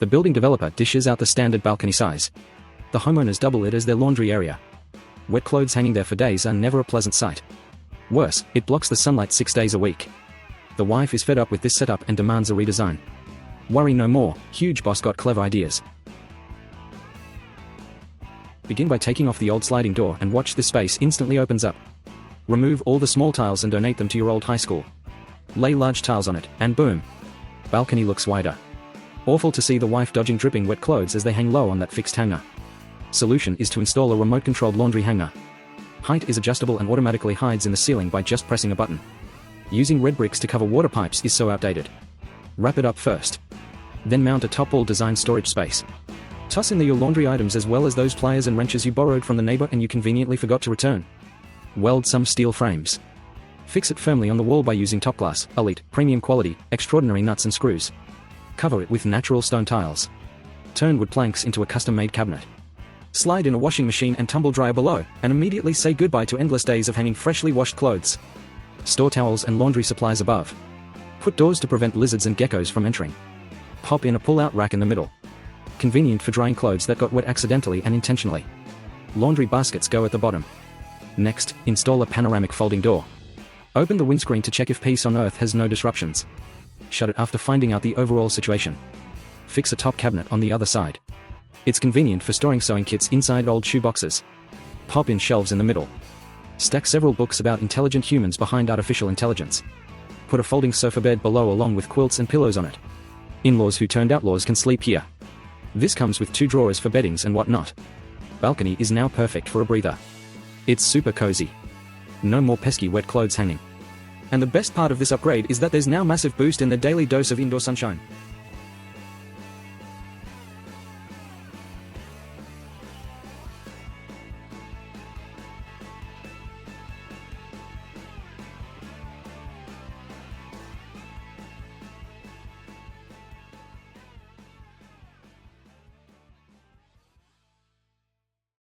The building developer dishes out the standard balcony size. The homeowners double it as their laundry area. Wet clothes hanging there for days are never a pleasant sight. Worse, it blocks the sunlight 6 days a week. The wife is fed up with this setup and demands a redesign. Worry no more, huge boss got clever ideas. Begin by taking off the old sliding door and watch this space instantly opens up. Remove all the small tiles and donate them to your old high school. Lay large tiles on it, and boom! Balcony looks wider. Awful to see the wife dodging dripping wet clothes as they hang low on that fixed hanger. Solution is to install a remote-controlled laundry hanger. Height is adjustable and automatically hides in the ceiling by just pressing a button. Using red bricks to cover water pipes is so outdated. Wrap it up first. Then mount a top-wall design storage space. Toss in your laundry items as well as those pliers and wrenches you borrowed from the neighbor and you conveniently forgot to return. Weld some steel frames. Fix it firmly on the wall by using top glass, elite, premium quality, extraordinary nuts and screws. Cover it with natural stone tiles. Turn wood planks into a custom-made cabinet. Slide in a washing machine and tumble dryer below, and immediately say goodbye to endless days of hanging freshly washed clothes. Store towels and laundry supplies above. Put doors to prevent lizards and geckos from entering. Pop in a pull-out rack in the middle. Convenient for drying clothes that got wet accidentally and intentionally. Laundry baskets go at the bottom. Next, install a panoramic folding door. Open the windscreen to check if peace on earth has no disruptions. Shut it after finding out the overall situation. Fix a top cabinet on the other side. It's convenient for storing sewing kits inside old shoe boxes. Pop in shelves in the middle. Stack several books about intelligent humans behind artificial intelligence. Put a folding sofa bed below along with quilts and pillows on it. In-laws who turned outlaws can sleep here. This comes with 2 drawers for beddings and whatnot. Balcony is now perfect for a breather. It's super cozy. No more pesky wet clothes hanging. And the best part of this upgrade is that there's now massive boost in the daily dose of indoor sunshine.